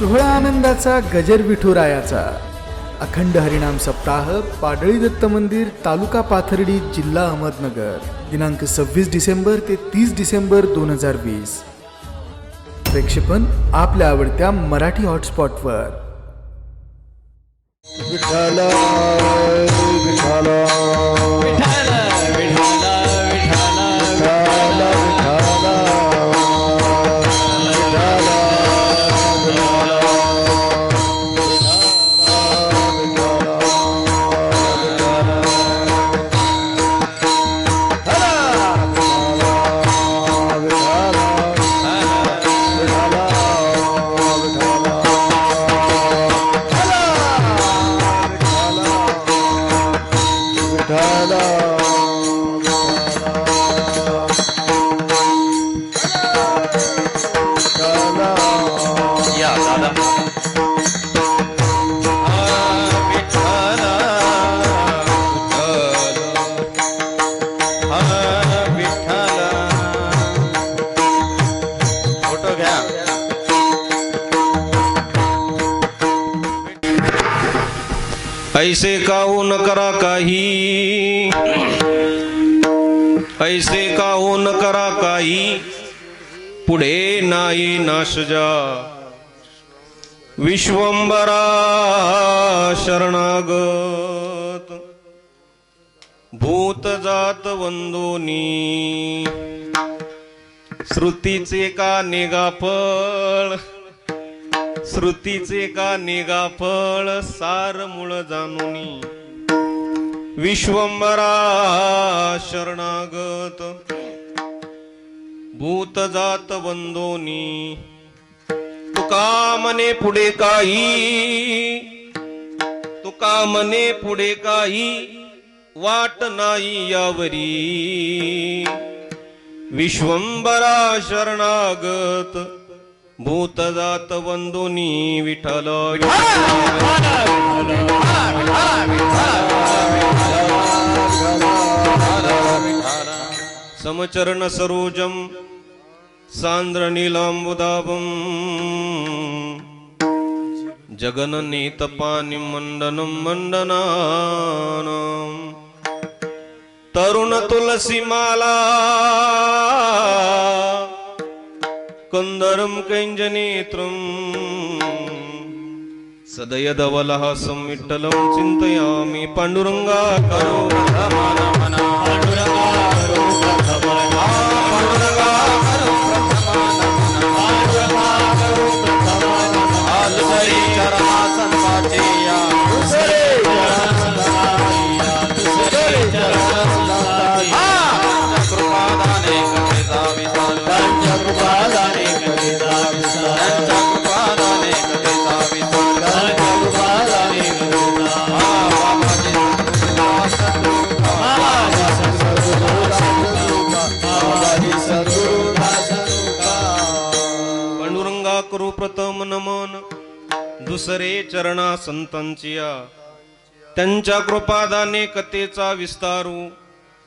सोहळा आनंदाचा गजर विठुरायाचा अखंड हरिनाम सप्ताह पाडळी दत्त मंदिर तालुका पाथर्डी जिल्हा अहमदनगर दिनांक 26 डिसेंबर ते 30 डिसेंबर 2020. प्रेक्षेपण आपल्या आवडत्या मराठी हॉटस्पॉटवर. विठाला विठाला ऐसे काहू न करा काही, ऐसे काहू न करा काही, पुढे नाही नाश जा. विश्वंभरा शरणागत भूत जात वंदोनी, श्रुतीचे का निगाफळ, श्रुतीचे का निगाफळ, सार मूळ जाणुनी. विश्वंभरा शरणागत भूत जात वंदोनी. तुका मने पुढे काही, तुका मने पुढे काही, वाट नाही यावरी. विश्वंभरा शरणागत भूत जात वंदोनी. विठ्ठल समचरण सरोजम सांद्र नीलांबुदाभं, जगननीत पानी मंडनं मंडनानं. तरुण तुलसी माला कंदरं कैंजनेत्रं, सदयधवलहासं विठ्ठलं चिन्तयामि. पांडुरंगा करो प्रथमानमना, पांडुरंगा करो प्रथमानमना, पांडुरंगा करो प्रथमानमना, पांडुरंगा करो प्रथमानमना. दुसरे चरणा संताचे या, दुसरे चरणा संताचे या, दुसरे चरणा संताचे या. कृपादाने कथेचा विसार, कृपादाने कथेचा विसार, कृपादाने कथेचा विसार, कृपादाने कथेचा. पांडुरंगा करू प्रथम नमन, दुसरे चरणा संतांचिया. त्यांच्या कृपादाने कथेचा विस्तारू.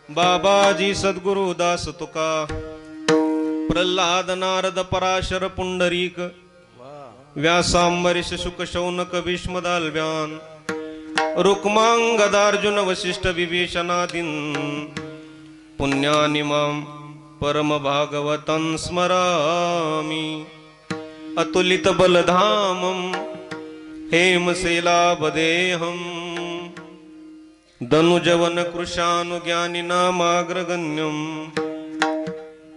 बाबाजी सद्गुरु दास तुका, प्रल्हाद नारद पराशर पुंडरीक, व्यासांबरीश शुक शौनक भीष्मदाल्व्यान, रुक्मांगदार्जुन वसिष्ठ विभीषणादीन. पुण्यानिमां परम भागवतं स्मरामि. अतुलित बलधामं हेमशैलाभदेहं, धनुजवन कृशानुज्ञानिनामाग्रगण्यं.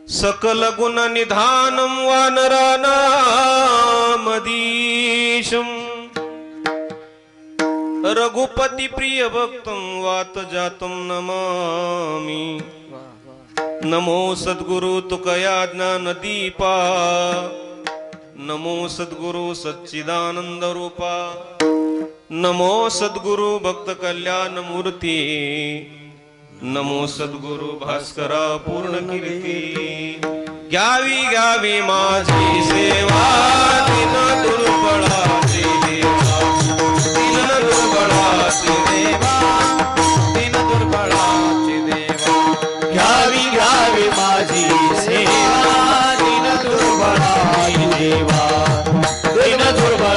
सकल गुण निधानं वानरानामधीशं, रघुपति प्रिय भक्तं वात जातं नमामि. नमो सद्गुरु तुकया ज्ञान दीपा, नमो सद्गुरु सच्चिदानंद रूपा, नमो सद्गुरु भक्त कल्याण मूर्ती, नमो सद्गुरु भास्करा पूर्ण कीर्ती. घ्यावी घ्यावी माझी सेवा, दिन दुर्बळाची देवा, दिन दुर्बळाची देवा, दिन दुर्बळाची देवा. घ्यावी घ्यावी माझी सेवा, दिन दुर्बळाची देवा, दिन दुर्बळ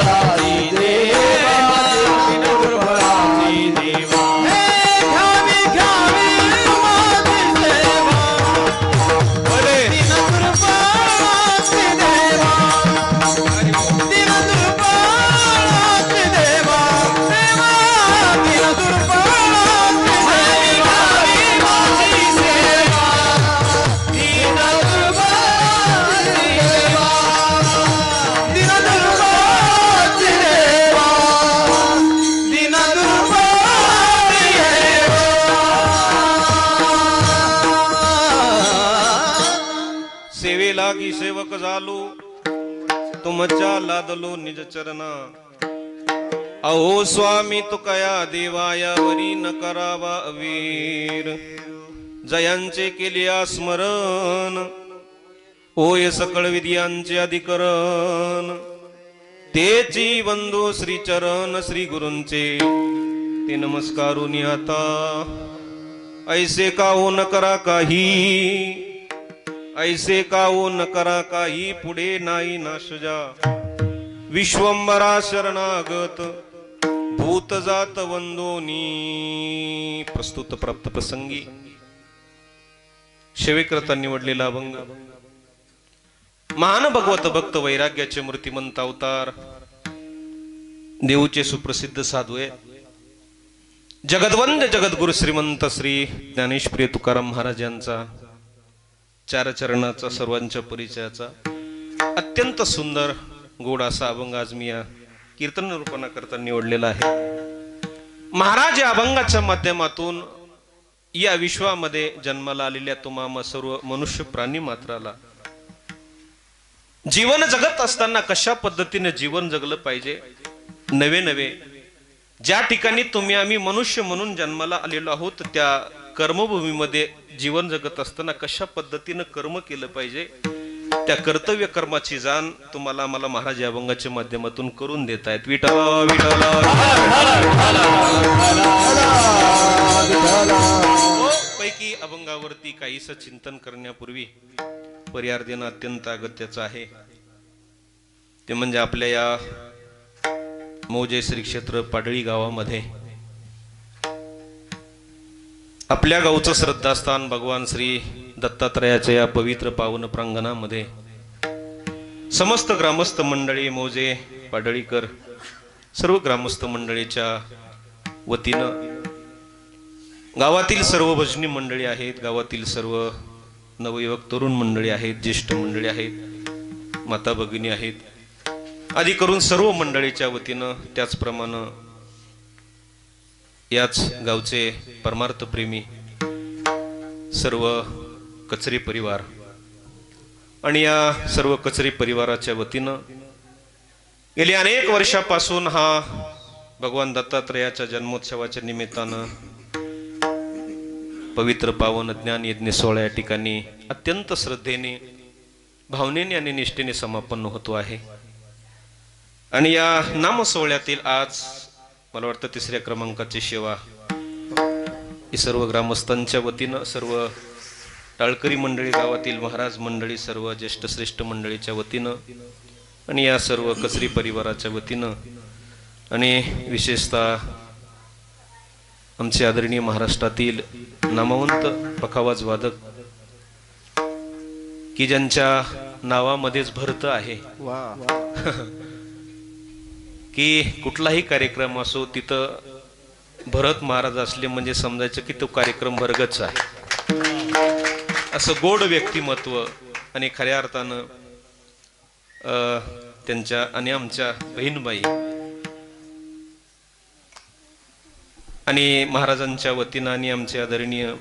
मी सेवक झालो तुमच्या लादलो निज चरणा अहो स्वामी तुकया देवाया वरी न करावा वीर जयांचे केले स्मरण होय सकळ विद्यांचे अधिकरण तेची बंधू श्री चरण श्री गुरूंचे ते नमस्कारून आता ऐसे का हो न करा काही ऐसे का हो न करा काही पुढे नाही नाशजा विश्वंभरा शरणागत भूत जात वंदोनी प्रस्तुत प्राप्त प्रसंगी शेवेकरता निवडलेला अभंग महान भगवत भक्त वैराग्याचे मूर्तिमंत अवतार देऊचे सुप्रसिद्ध साधू आहे जगद्वंद्य जगद्गुरु श्रीमंत श्री ज्ञानेश्वरी तुकाराम महाराज यांचा चार चरणाचा सर्वांच्या परिचयाचा अत्यंत सुंदर गोड असा अभंग आज मी या कीर्तन रूपाना करता निवडलेला आहे। महाराज या अभंगाच्या माध्यमातून या विश्वामध्ये जन्माला आलेल्या तुम्हा सर्व मनुष्य प्राणी मात्राला जीवन जगत असताना कशा पद्धतीने जीवन जगलं पाहिजे, नवे नवे ज्या ठिकाणी तुम्ही आम्ही मनुष्य म्हणून जन्माला आलेलो आहोत त्या कर्मभूमीमध्ये जीवन जगत असताना कशा पद्धतीने कर्म केलं पाहिजे त्या कर्तव्य कर्माची जाण तुम्हाला आम्हाला महाराज या अभंगाच्या माध्यमातून करून देत आहेत। विठला विठला पैकी अभंगावरती काहीसं चिंतन करण्यापूर्वी पर्याय देणं अत्यंत अगत्याचं आहे। ते म्हणजे आपल्या या मौजे श्री क्षेत्र पाडळी गावामध्ये आपल्या गावचं श्रद्धास्थान भगवान श्री दत्तात्रयाच्या या पवित्र पावन प्रांगणामध्ये समस्त ग्रामस्थ मंडळी मौजे पाडळीकर सर्व ग्रामस्थ मंडळीच्या वतीनं गावातील सर्व भजनी मंडळी आहेत, गावातील सर्व नवयुवक तरुण मंडळी आहेत, ज्येष्ठ मंडळी आहेत, माता भगिनी आहेत आदी करून सर्व मंडळीच्या वतीनं त्याचप्रमाणे याच गावचे परमार्थ प्रेमी सर्व कचरी परिवार आणि या सर्व कचरी परिवाराच्या वतीनं गेली अनेक वर्षापासून हा भगवान दत्तात्रयाच्या जन्मोत्सवाच्या निमित्तानं पवित्र पावन ज्ञान यज्ञ सोहळा या ठिकाणी अत्यंत श्रद्धेने भावनेने आणि निष्ठेने समापन्न होतो आहे। आणि या नाम सोहळ्यातील आज मला वाटतं तिसऱ्या क्रमांकाची सेवा ही सर्व ग्रामस्थांच्या वतीनं सर्व टाळकरी मंडळी गावातील महाराज मंडळी सर्व ज्येष्ठ श्रेष्ठ मंडळीच्या वतीनं आणि या सर्व कचरी परिवाराच्या वतीनं आणि विशेषतः आमचे आदरणीय महाराष्ट्रातील नामवंत पखावाज वादक की ज्यांच्या नावामध्येच भरत आहे की कुठलाही कार्यक्रम असो तिथं भरत महाराज असले म्हणजे समजायचं की तो कार्यक्रम वर्गच आहे, असं गोड व्यक्तिमत्व आणि खऱ्या अर्थानं त्यांच्या आणि आमच्या बहीणबाई आणि महाराजांच्या वतीनं आणि आमच्या आदरणीय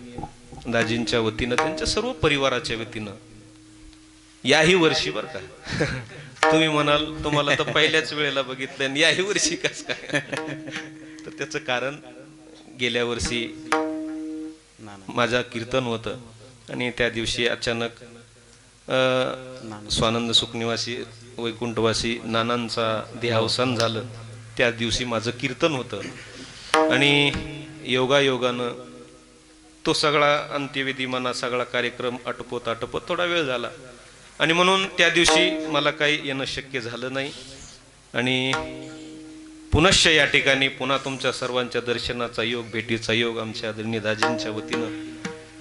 दाजींच्या वतीनं त्यांच्या सर्व परिवाराच्या वतीनं याही वर्षी बरं का तुम्ही म्हणाल तुम्हाला तर पहिल्याच वेळेला बघितलं आणि याही वर्षी कस काय तर त्याचं कारण गेल्या वर्षी माझं कीर्तन होतं आणि त्या दिवशी अचानक स्वानंद सुखनिवासी वैकुंठवासी नानांचा देहावसान झालं। त्या दिवशी माझं कीर्तन होतं आणि योगायोगानं तो सगळा अंत्यविधी म्हणा सगळा कार्यक्रम आटोपत थोडा वेळ झाला आणि म्हणून त्या दिवशी मला काही येणं शक्य झालं नाही आणि पुनश्च या ठिकाणी पुन्हा तुमच्या सर्वांच्या दर्शनाचा योग भेटीचा योग आमच्या आदरणीय दाजींच्या वतीनं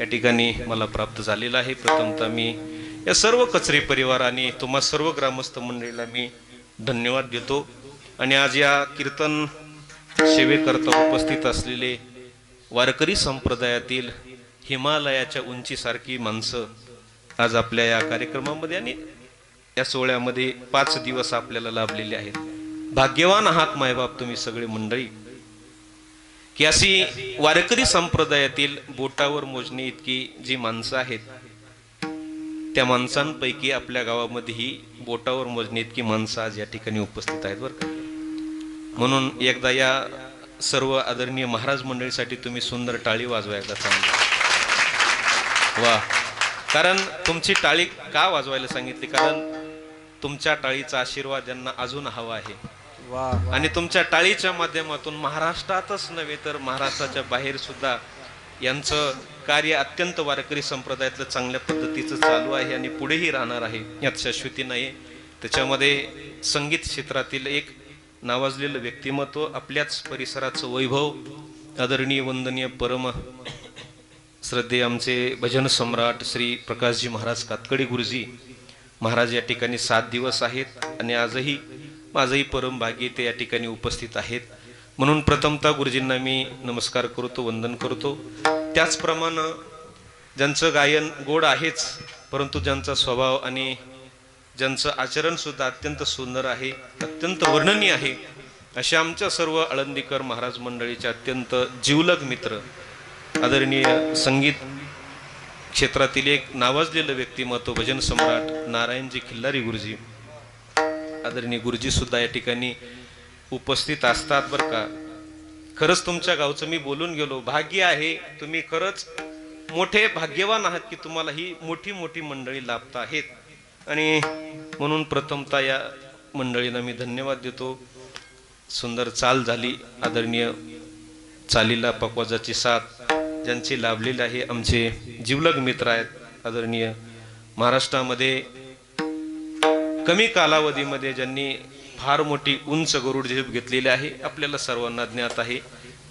या ठिकाणी मला प्राप्त झालेला आहे। प्रथमतः मी या सर्व कचरी परिवार आणि तुम्हा सर्व ग्रामस्थ मंडळीला मी धन्यवाद देतो आणि आज या कीर्तन सेवेकरता उपस्थित असलेले वारकरी संप्रदायातील हिमालयाच्या उंचीसारखी माणसं आज आपल्या या कार्यक्रमामध्ये आणि या सोहळ्यामध्ये 5 दिवस आपल्याला लाभलेले आहेत। भाग्यवान आहात मायबाप तुम्ही सगळे मंडळी की अशी वारकरी संप्रदायातील बोटावर मोजणे इतकी जी माणसं आहेत त्या माणसांपैकी आपल्या गावामध्येही बोटावर मोजणी इतकी माणसं आज या ठिकाणी उपस्थित आहेत बरं का. म्हणून एकदा या सर्व आदरणीय महाराज मंडळीसाठी तुम्ही सुंदर टाळी वाजवा एकदा चांगली. वा. कारण तुमची टाळी का वाजवायला सांगितली, कारण तुमच्या टाळीचा आशीर्वाद यांना अजून हवा आहे. आणि तुमच्या टाळीच्या माध्यमातून महाराष्ट्रातच नव्हे तर महाराष्ट्राच्या बाहेर सुद्धा यांचं कार्य अत्यंत वारकरी संप्रदायातलं चांगल्या पद्धतीचं चालू आहे आणि पुढेही राहणार आहे, यात शाश्वती नाही. त्याच्यामध्ये संगीत क्षेत्रातील एक नावाजलेलं व्यक्तिमत्व, आपल्याच परिसराचं वैभव, आदरणीय वंदनीय परम श्रद्धेय आमचे भजन सम्राट श्री प्रकाशजी महाराज कातकडी गुरुजी महाराज या ठिकाणी 7 दिवस आहेत आणि आजही माझंही परम भाग्य ते या ठिकाणी उपस्थित आहेत. म्हणून प्रथमतः गुरुजींना मी नमस्कार करतो, वंदन करतो. त्याचप्रमाणे ज्यांचं गायन गोड आहेच, परंतु ज्यांचा स्वभाव आणि ज्यांचं आचरण सुद्धा अत्यंत सुंदर आहे, अत्यंत वर्णनीय आहे, अशा आमच्या सर्व आळंदीकर महाराज मंडळीचे अत्यंत जीवलग मित्र, आदरणीय संगीत क्षेत्रातील एक नावाजलेलं व्यक्तिमत्व भजन सम्राट नारायणजी खिल्लारी गुरुजी, आदरणीय गुरुजी सुद्धा या ठिकाणी उपस्थित असतात बरं का. खरंच तुमच्या गावचं मी बोलून गेलो, भाग्य आहे, तुम्ही खरंच मोठे भाग्यवान आहात की तुम्हाला ही मोठी मोठी मंडळी लाभत आहेत. आणि म्हणून प्रथमतः या मंडळींना मी धन्यवाद देतो. सुंदर चाल झाली, आदरणीय चालीला पकवाजाची साथ ज्यांची लाभलेली आहे, आमचे जीवलग मित्र आहेत, आदरणीय महाराष्ट्रामध्ये कमी कालावधीमध्ये ज्यांनी फार मोठी उंच गरुड झेप घेतलेली आहे, आपल्याला सर्वांना ज्ञात आहे.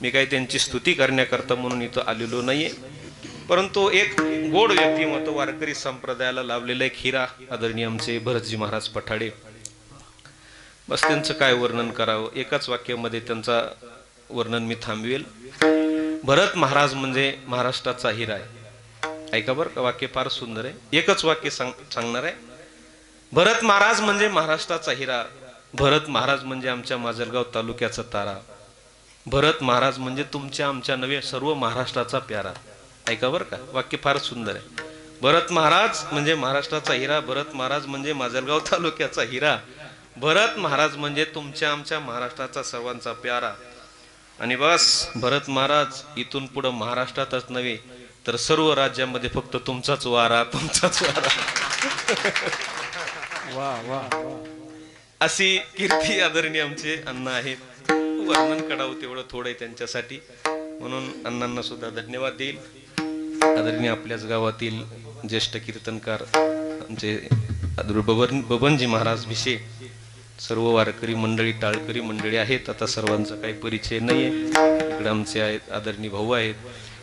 मी काही त्यांची स्तुती करण्याकरता म्हणून इथं आलेलो नाहीये, परंतु एक गोड व्यक्तिमत्व वारकरी संप्रदायाला लाभलेला एक हिरा, आदरणीय आमचे भरतजी महाराज पठाडे. बस त्यांचं काय वर्णन करावं, एकाच वाक्यामध्ये त्यांचा वर्णन मी थांबवेल. भरत महाराज म्हणजे महाराष्ट्राचा हिरा आहे. ऐका बरं का, वाक्य फार सुंदर आहे, एकच वाक्य सांगणार आहे. भरत महाराज म्हणजे महाराष्ट्राचा हिरा, भरत महाराज म्हणजे आमच्या माजलगाव तालुक्याचा तारा, भरत महाराज म्हणजे तुमच्या आमच्या नव्हे सर्व महाराष्ट्राचा प्यारा. ऐका बरं का, वाक्य फार सुंदर आहे. भरत महाराज म्हणजे महाराष्ट्राचा हिरा, भरत महाराज म्हणजे माजलगाव तालुक्याचा हिरा, भरत महाराज म्हणजे तुमच्या आमच्या महाराष्ट्राचा सर्वांचा प्यारा. आणि बस भरत महाराज इथून पुढे महाराष्ट्रातच नव्हे तर सर्व राज्यामध्ये फक्त तुमचाच वारा, तुमचाच वारा. अशी कीर्ती आदरणीय आमचे अण्णा आहेत. वर्णन करावं तेवढं थोडं आहे त्यांच्यासाठी, म्हणून अण्णांना सुद्धा धन्यवाद देईल. आदरणीय आपल्याच गावातील ज्येष्ठ कीर्तनकार आमचे बबनजी महाराज भिशे, सर्व वारकरी मंडळी टाळकरी मंडळी आहेत. आता सर्वांचा काही परिचय नाहीये. इकडे आमचे आहेत आदरणीय भाऊ आहेत,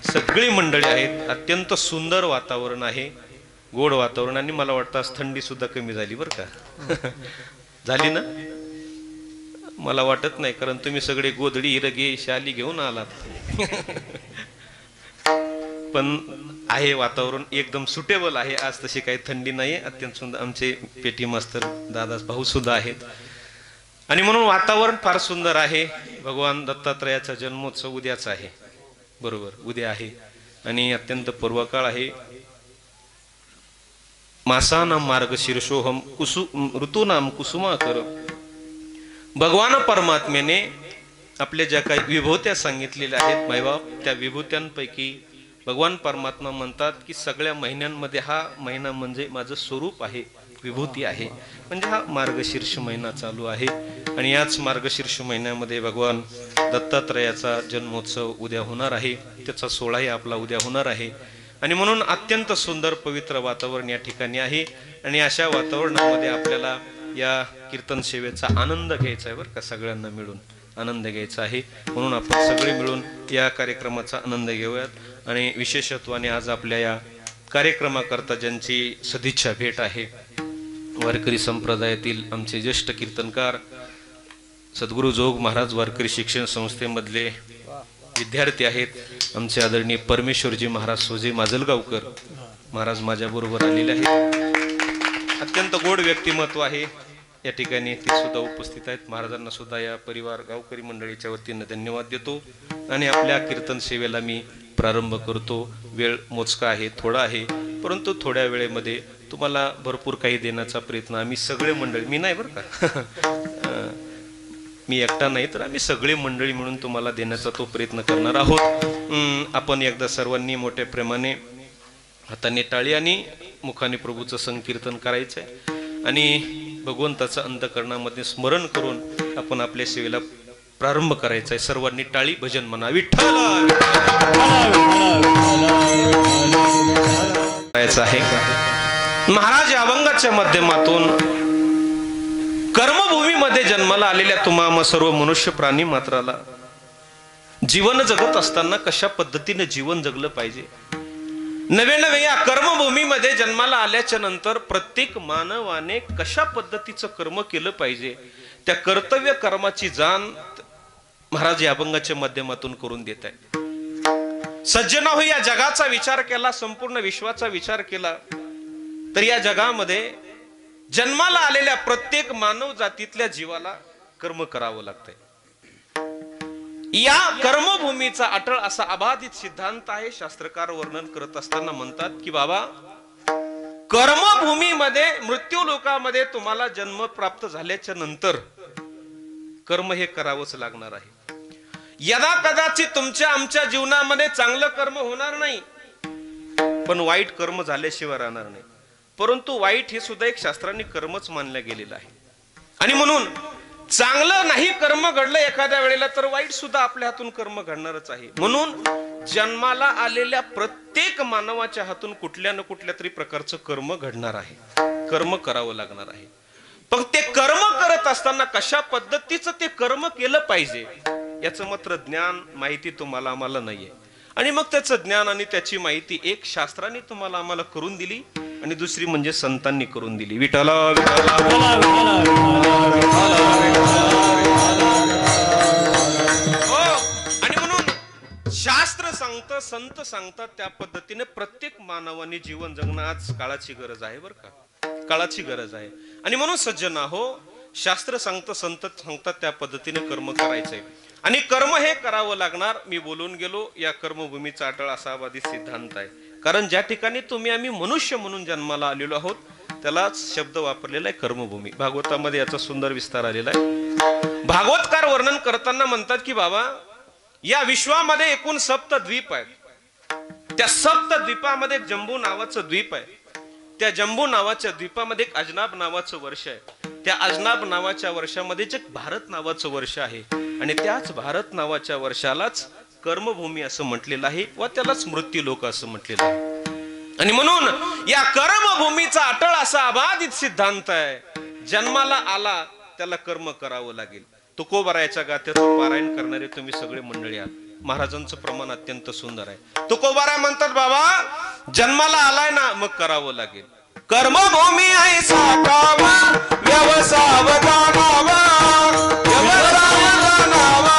सगळी मंडळी आहेत. अत्यंत सुंदर वातावरण आहे, गोड वातावरण. आणि मला वाटतं आज थंडी सुद्धा कमी झाली बरं का. झाली ना, मला वाटत नाही, कारण तुम्ही सगळे गोधडी हिरगे शाली घेऊन आलात. पण आहे वातावरण एकदम सुटेबल आहे आज, तशी काही थंडी नाही, अत्यंत सुंदर. आमचे पेटी मास्तर दादा भाऊ सुद्धा आहेत. आणि म्हणून वातावरण फार सुंदर आहे. भगवान दत्तात्रयाचा जन्मोत्सव उद्याच आहे, बरोबर, उद्या आहे आणि अत्यंत पर्वकाळ आहे. मासानाम मार्गशीर्षोहम ऋतूनाम कुसुमाकर. भगवान परमात्म्याने आपल्या ज्या काही विभूत्या सांगितलेल्या आहेत मायबाप, त्या विभूत्यांपैकी भगवान परमात्मा म्हणतात की सगळ्या महिन्यांमध्ये हा महिना म्हणजे माझं स्वरूप आहे, विभूती आहे. म्हणजे हा मार्गशीर्ष महिना चालू आहे आणि याच मार्गशीर्ष महिन्यामध्ये भगवान दत्तात्रयाचा जन्मोत्सव उद्या होणार आहे, त्याचा सोहळाही आपला उद्या होणार आहे. आणि म्हणून अत्यंत सुंदर पवित्र वातावरण या ठिकाणी आहे. आणि अशा वातावरणामध्ये आपल्याला या कीर्तन सेवेचा आनंद घ्यायचा आहे बरं का, सगळ्यांना मिळून आनंद घ्यायचा आहे. म्हणून आपण सगळे मिळून या कार्यक्रमाचा आनंद घेऊयात. आणि विशेषत्वाने आज आपल्या या कार्यक्रमाकरता ज्यांची सदिच्छा भेट आहे, वारकरी संप्रदायातील आमचे ज्येष्ठ कीर्तनकार सद्गुरू जोग महाराज वारकरी शिक्षण संस्थेमधले विद्यार्थी आहेत, आमचे आदरणीय परमेश्वरजी महाराज सोजे माजलगावकर महाराज माझ्याबरोबर आलेले आहेत. अत्यंत गोड व्यक्तिमत्व आहे या ठिकाणी, ते सुद्धा उपस्थित आहेत. महाराजांना सुद्धा या परिवार गावकरी मंडळीच्या वतीने धन्यवाद देतो. आणि आपल्या कीर्तन सेवेला मी प्रारंभ करतो. वेळ मोजका आहे, थोडा आहे, परंतु थोड्या वेळेमध्ये तुम्हाला भरपूर काही देण्याचा प्रयत्न आम्ही सगळे मंडळी, मी नाही बरं का मी एकटा नाही, तर आम्ही सगळे मंडळी मिळून तुम्हाला देण्याचा तो प्रयत्न करणार आहोत. आपण एकदा सर्वांनी मोठ्या प्रेमाने हाताने टाळी आणि मुखाने प्रभूचं संकीर्तन करायचंय आणि भगवंताचं अंतःकरणामध्ये स्मरण करून आपण आपल्या सेवेला प्रारंभ करायचा आहे. सर्वांनी टाळी भजन म्हणा. विठ्ठल आहे. महाराज अभंगाच्या माध्यमातून कर्मभूमीमध्ये जन्माला आलेल्या तुम्हा सर्व मनुष्य प्राणी मात्राला जीवन जगत असताना कशा पद्धतीने जीवन जगलं पाहिजे, नवे नवे या कर्मभूमीमध्ये जन्माला आल्याच्या नंतर प्रत्येक मानवाने कशा पद्धतीचं कर्म केलं पाहिजे, त्या कर्तव्य कर्माची जाण महाराज या अभंगाच्या माध्यमातून करून देत आहे. सज्जनाहो, या जगाचा विचार केला, संपूर्ण विश्वाचा विचार केला तर या जगामध्ये जन्माला आलेल्या प्रत्येक मानव जातीतल्या जीवाला कर्म करावं लागतंय. या कर्मभूमीचा अटळ असा अबाधित सिद्धांत आहे. शास्त्रकार वर्णन करत असताना म्हणतात की बाबा, कर्मभूमीमध्ये मृत्यू लोकामध्ये तुम्हाला जन्म प्राप्त झाल्याच्या नंतर कर्म हे करावंच लागणार आहे. यदा कदाचित तुमच्या आमच्या जीवनामध्ये चांगलं कर्म होणार नाही, पण वाईट कर्म झाल्याशिवाय राहणार नाही. परंतु वाईट हे सुद्धा एक शास्त्रांनी कर्मच मानलं गेलेलं आहे. आणि म्हणून चांगलं नाही कर्म घडलं एखाद्या वेळेला तर वाईट सुद्धा आपल्या हातून कर्म घडणारच आहे. म्हणून जन्माला आलेल्या प्रत्येक मानवाच्या हातून कुठल्या न कुठल्या तरी प्रकारचं कर्म घडणार आहे, कर्म करावं लागणार आहे. पण ते कर्म करत असताना कशा पद्धतीचं ते कर्म केलं पाहिजे याचं मात्र ज्ञान माहिती तुम्हाला आम्हाला नाहीये. आणि मग त्याचं ज्ञान आणि त्याची माहिती एक शास्त्राने तुम्हाला आम्हाला करून दिली आणि दुसरी म्हणजे संतांनी करून दिली. विठ्ठला आणि म्हणून शास्त्र सांगतं, संत सांगतात, त्या पद्धतीने प्रत्येक मानवाने जीवन जगणं आज काळाची गरज आहे बरं का, काळाची गरज आहे. आणि म्हणून सज्जना हो, शास्त्र सांगतं, संत सांगतात, त्या पद्धतीने कर्म करायचंय आणि कर्म हे करावं लागणार. मी बोलून गेलो, या कर्मभूमीचा अटळ असा अबाधित सिद्धांत आहे. कारण ज्या ठिकाणी तुम्ही आम्ही मनुष्य म्हणून जन्माला आलेलो आहोत त्यालाच शब्द वापरलेला आहे कर्मभूमी. भागवतामध्ये याचा सुंदर विस्तार आलेला आहे. भागवतकार वर्णन करताना म्हणतात की बाबा, या विश्वामध्ये एकूण 7 द्वीप आहेत. त्या 7 द्वीपामध्ये एक जंबू नावाचं द्वीप आहे. त्या जंबू नावाच्या द्वीपामध्ये एक अजनाब नावाचं वर्ष आहे. त्या अजनाब नावाच्या वर्षामध्ये एक भारत नावाचं वर्ष आहे आणि त्याच भारत नावाच्या वर्षालाच कर्मभूमी असं म्हटलेलं आहे व त्यालाच मृत्यू लोक असं म्हटलेलं आहे. आणि म्हणून या कर्मभूमीचा अटळ असा अबाधित सिद्धांत आहे. जन्माला आला त्याला कर्म करावं लागेल. तुकोबारायाच्या गाथ्याचं पारायण करणारे तुम्ही सगळे मंडळी आहात. महाराजांचं प्रमाण अत्यंत सुंदर आहे. तुकोबाराय म्हणतात बाबा, जन्माला आलाय ना मग करावं लागेल. कर्मभूमी आहे साठावा, व्यवसाय जाणावा, व्यवसाय जाणावा,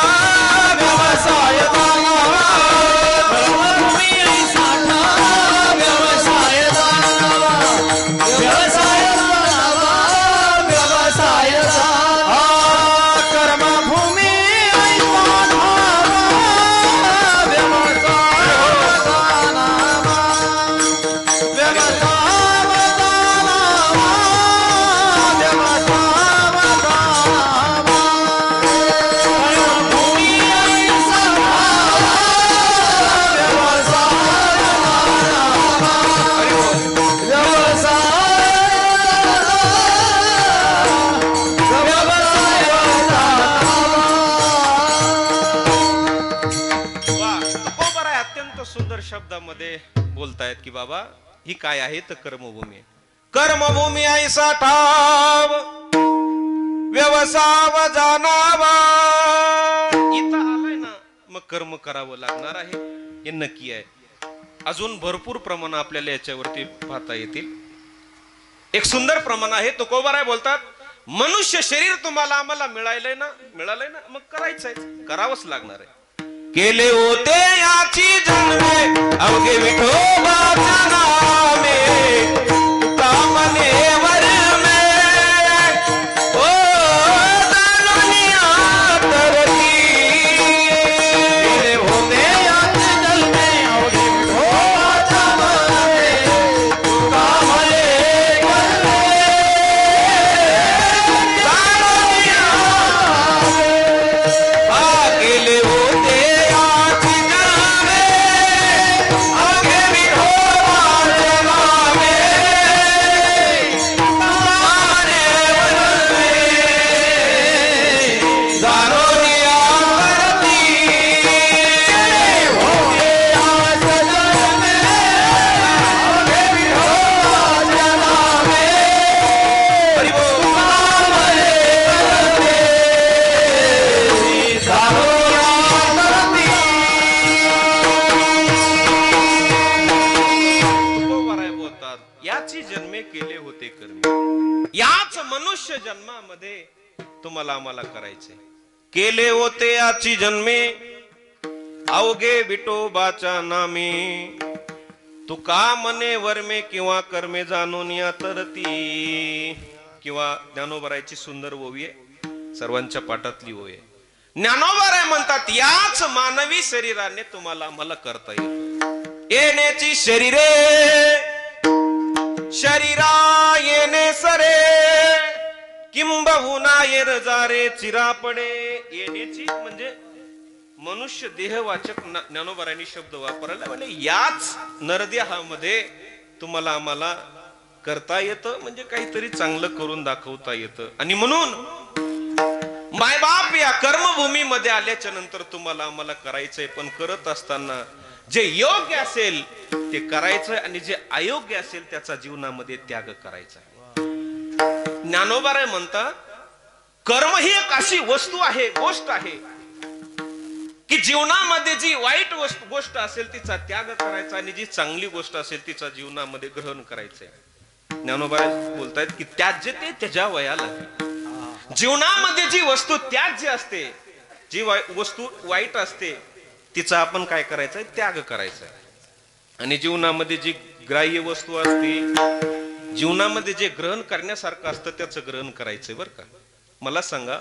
व्यवसाय जाणावा. कर्मभूमी आहे साठावा, व्यवसाय जाणावा, व्यवसाय जाणावा, व्यवसाय जाणावा. कर्मभूमी आहे साठावा, व्यवसाय जाणावा, व्यवसाय शब्दामध्ये बोलतायत की बाबा ही काय आहे तर कर्मभूमी. कर्मभूमी आहे साठाव, व्यवसाय जाणावा. इथं आलाय ना मग कर्म करावं लागणार आहे, हे नक्की आहे. अजून भरपूर प्रमाण आपल्याला याच्यावरती पाहता येतील. एक सुंदर प्रमाण आहे. तुकोबाराय बोलतात, मनुष्य शरीर तुम्हाला आम्हाला मिळालंय ना मग करायचंय, करावंच लागणार आहे. केले होते याची जन्मे अवघे विठोबाच्या नामे, तुका मने वर में ओ दुनिया तरती. केले होते याची जन्मे अवघे विठोबाच्या नामे, तुका मने तुम्हाला आम्हाला करायचंय. केले होते आची जन्मे अवघे विठोबाच्या नामे, तुका मने वर्मे किंवा कर्मे जाणून या तरती. किंवा ज्ञानोबरायची सुंदर ओवी आहे, सर्वांच्या पाठातली ओवी आहे. ज्ञानोबराय म्हणतात याच मानवी शरीराने तुम्हाला आम्हाला करता येईल. येण्याची शरीरे शरीरा येणे सरे, किंबहुना येर जारे चिरापडे. येण्याची म्हणजे मनुष्य देहवाचक ज्ञानोबरायांनी शब्द वापरला, म्हणजे याच नरदेहामध्ये तुम्हाला आम्हाला करता येतं, म्हणजे काहीतरी चांगलं करून दाखवता येतं. आणि म्हणून मायबाप या कर्मभूमीमध्ये आल्याच्या नंतर तुम्हाला आम्हाला करायचंय, पण करत असताना जे योग्य असेल ते करायचंय आणि जे अयोग्य असेल त्याचा जीवनामध्ये त्याग करायचा. ज्ञानोबराय म्हणतात कर्म ही एक अशी वस्तू आहे, गोष्ट आहे की जीवनामध्ये जी वाईट गोष्ट असेल तिचा त्याग करायचा आणि जी चांगली गोष्ट असेल तिचा जीवनामध्ये ग्रहण करायचंय. ज्ञानोबराय बोलतायत की त्याज्य ते त्याच्या वयाला. जीवनामध्ये जी वस्तू त्याज्य असते, जी वस्तू वाईट असते तिचा आपण काय करायचंय, त्याग करायचा. आणि जीवनामध्ये जी ग्राह्य वस्तू असते, जीवनामध्ये जे ग्रहण करण्यासारखं असतं त्याचं ग्रहण करायचंय. बरं का, मला सांगा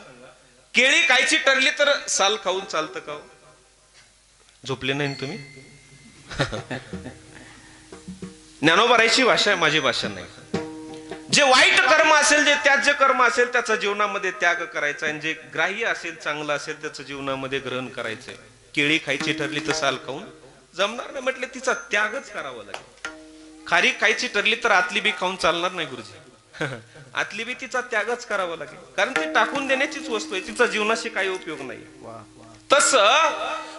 केळी खायची ठरली तर साल खाऊन चालतं का? झोपले नाही तुम्ही? ज्ञानोबरायची भाषा आहे, माझी भाषा नाही. जे वाईट कर्म असेल, जे त्याज्य कर्म असेल त्याचा जीवनामध्ये त्याग करायचा, आणि जे ग्राह्य असेल, चांगलं असेल त्याचं जीवनामध्ये ग्रहण करायचंय. केळी खायची ठरली तर साल खाऊन जमणार नाही, म्हटलं तिचा त्यागच करावा लागेल. खारी खायची ठरली तर आतली बी खाऊन चालणार नाही गुरुजी. आतली बी तिचा त्यागच करावा लागेल, कारण ती टाकून देण्याचीच वस्तू आहे, तिचा जीवनाशी काही उपयोग नाही. तसं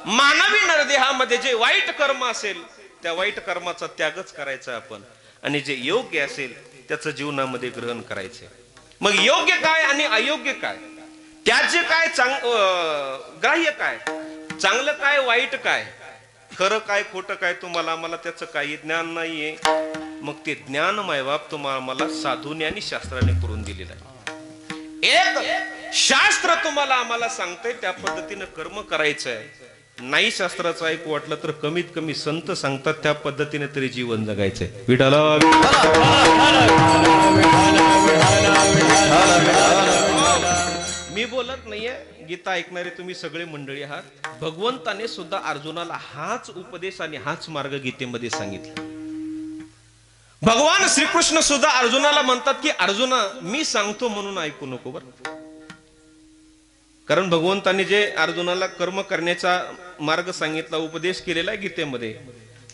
मानवी नरदेहामध्ये जे वाईट कर्म असेल त्या वाईट कर्माचा त्यागच करायचा आपण, आणि जे योग्य असेल त्याचं जीवनामध्ये ग्रहण करायचंय. मग योग्य काय आणि अयोग्य काय, त्याज्य काय, ग्राह्य काय, चांगलं काय, वाईट काय, खरं काय, खोटं काय, तुम्हाला आम्हाला त्याचं काही ज्ञान नाहीये. मग ते ज्ञान मायबाप तुम्हाला आम्हाला साधूने आणि शास्त्राने करून दिलेलं आहे. एक शास्त्र तुम्हाला आम्हाला सांगतंय त्या पद्धतीनं कर्म करायचंय. नाही शास्त्राचं ऐकू वाटलं तर कमीत कमी संत सांगतात त्या पद्धतीने तरी जीवन जगायचंय. विठाला मी बोलत नाहीये, गीता ऐकणारे तुम्ही सगळे मंडळी आहात. भगवंताने सुद्धा अर्जुनाला हाच उपदेश आणि हाच मार्ग गीतेमध्ये सांगितला. भगवान श्रीकृष्ण सुद्धा अर्जुनाला म्हणतात की अर्जुना मी सांगतो म्हणून ऐकू नको. बरं, कारण भगवंताने जे अर्जुनाला कर्म करण्याचा मार्ग सांगितला, उपदेश केलेला आहे गीतेमध्ये,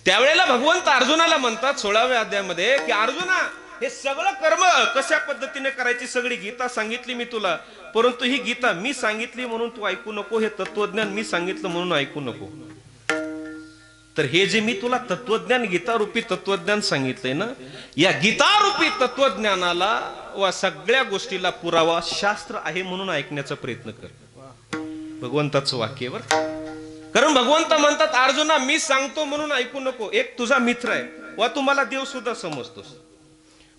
त्यावेळेला भगवंत अर्जुनाला म्हणतात 16व्या अध्यायामध्ये की अर्जुना हे सगळं कर्म कशा पद्धतीने करायची सगळी गीता सांगितली मी तुला, परंतु ही गीता मी सांगितली म्हणून तू ऐकू नको, हे तत्वज्ञान मी सांगितलं म्हणून ऐकू नको. तर हे जे मी तुला तत्वज्ञान, गीतारूपी तत्वज्ञान सांगितलंय ना, या गीतारूपी तत्वज्ञानाला वा सगळ्या गोष्टीला पुरावा शास्त्र आहे म्हणून ऐकण्याचा प्रयत्न कर. भगवंताचं वाक्य वर. कारण भगवंत म्हणतात अर्जुना मी सांगतो म्हणून ऐकू नको. एक तुझा मित्र आहे वा तुम्हाला देव सुद्धा समजतोस,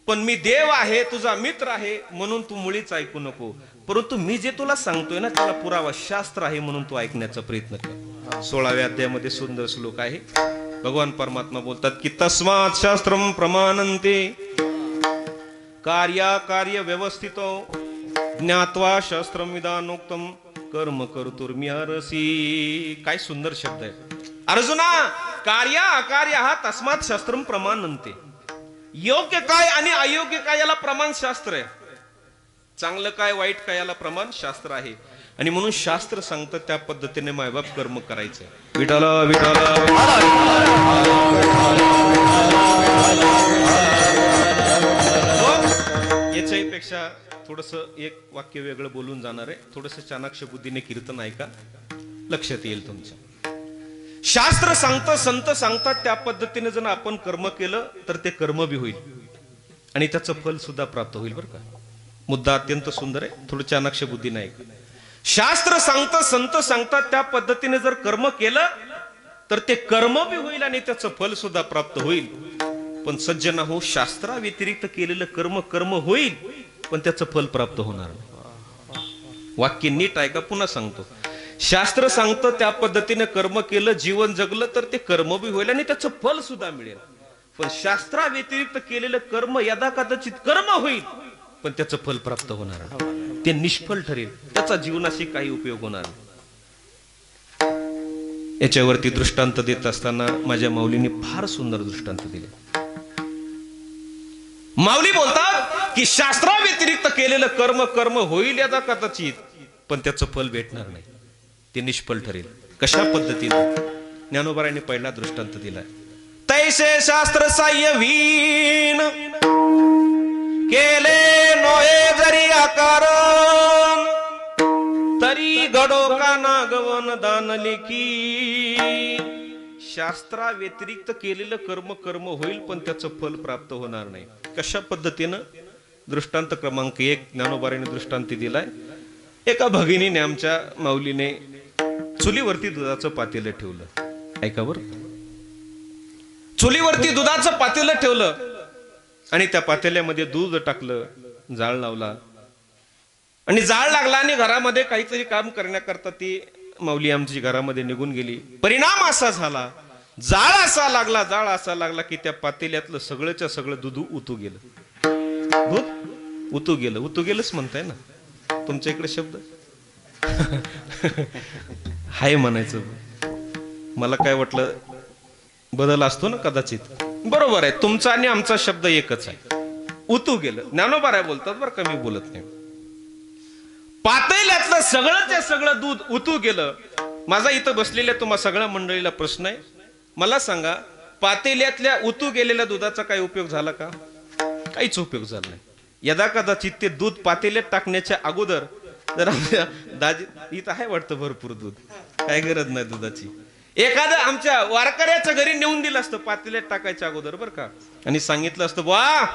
पण मी देव आहे, तुझा मित्र आहे म्हणून तू मुळीच ऐकू नको. परंतु मी जे तुला सांगतोय ना त्याला पुरावा शास्त्र आहे म्हणून तू ऐकण्याचा प्रयत्न कर. 16व्या अध्यायामध्ये सुंदर श्लोक आहे. भगवान परमात्मा बोलतात की तस्मात् शास्त्रम प्रमाणन्ते कार्य व्यवस्थितो ज्ञात्वा शास्त्रम विधानोक्तम कर्म कर्तुर्म्यर्हसि. काय सुंदर शब्द आहे. अर्जुना कार्य अकार्य हा तस्मात् शास्त्रम प्रमाणन्ते. योग्य काय आणि अयोग्य काय याला प्रमाण शास्त्र आहे. चांगलं काय वाईट काय याला प्रमाण शास्त्र आहे. आणि म्हणून शास्त्र सांगतं त्या पद्धतीने मायबाप कर्म करायचंय. विठाला विठाला याच्याही पेक्षा थोडस एक वाक्य वेगळं बोलून जाणार आहे. थोडस चाणाक्ष बुद्धीने कीर्तन ऐका, लक्षात येईल तुमच्या. शास्त्र सांगतं, संत सांगतात त्या पद्धतीने जर आपण कर्म केलं तर ते कर्म बी होईल आणि त्याचं फल सुद्धा प्राप्त होईल. बरं का, मुद्दा अत्यंत सुंदर आहे. थोडं चाणाक्ष बुद्धीने ऐका. शास्त्र सांगतं, संत सांगतात त्या पद्धतीने जर कर्म केलं तर ते कर्म बी होईल आणि त्याचं फल सुद्धा प्राप्त होईल. पण सज्जना हो, शास्त्रा व्यतिरिक्त केलेलं कर्म कर्म होईल पण त्याचं फल प्राप्त होणार नाही. वाक्य नीट ऐका, पुन्हा सांगतो. शास्त्र सांगतं त्या पद्धतीने कर्म केलं, जीवन जगलं तर ते कर्म बी होईल आणि त्याचं फल सुद्धा मिळेल. पण शास्त्राव्यतिरिक्त केलेलं कर्म यदा कदाचित कर्म होईल, पण त्याचं फल प्राप्त होणार नाही. ते निष्फळ ठरेल, त्याचा जीवनाशी काही उपयोग होणार नाही. याच्यावरती दृष्टांत देत असताना माझ्या माऊलीने फार सुंदर दृष्टांत दिले. माऊली बोलतात की शास्त्राव्यतिरिक्त केलेलं कर्म कर्म होईल यदा कदाचित, पण त्याचं फल भेटणार नाही, ते निष्फळ ठरेल. कशा पद्धतीने? ज्ञानोबारांनी पहिला दृष्टांत दिलाय. तैसे शास्त्र साह्यवीन केले नोये जरी आकारण, तरी घडो का नागवन दान लेखी. शास्त्राव्यतिरिक्त केलेलं कर्म कर्म होईल, पण त्याचं फल प्राप्त होणार नाही. कशा पद्धतीनं? दृष्टांत क्रमांक 1 ज्ञानोबारांनी दृष्टांत दिलाय. एका भगिनीने आमच्या माऊलीने चुलीवरती दुधाचं पातेलं ठेवलं. ऐका बरं, चुलीवरती दुधाचं पातेलं ठेवलं आणि त्या पातेल्यामध्ये दूध टाकलं, जाळ लावला आणि जाळ लागला आणि घरामध्ये काहीतरी काम करण्याकरता ती माऊली आमची घरामध्ये निघून गेली. परिणाम असा झाला, जाळ असा लागला की त्या पातेल्यातलं सगळंच्या सगळं दूध उतू गेलं. दूध उतू गेलंच म्हणताय ना तुमच्या इकडे शब्द हाय म्हणायचं. मला काय वाटलं बदल असतो ना कदाचित. बरोबर आहे, तुमचा आणि आमचा शब्द एकच आहे. उतू गेलं. ज्ञानोबा बोलतात बरं का, मी बोलत नाही. पातेल्यातलं सगळंच्या सगळं दूध उतू गेलं. माझा इथं बसलेल्या तुम्हा सगळ्या मंडळीला प्रश्न आहे, मला सांगा, पातेल्यातल्या उतू गेलेल्या दुधाचा काही उपयोग झाला का? काहीच उपयोग झाला नाही. यदा कदाचित ते दूध पातेल्यात टाकण्याच्या अगोदर जर आमच्या दाजी इथं आहे वाटतं भरपूर दूध, काय गरज नाही दुधाची, एखादं आमच्या वारकऱ्याच्या घरी नेऊन दिलं असतं पातेल्यात टाकायच्या अगोदर बरं का, आणि सांगितलं असतं, वा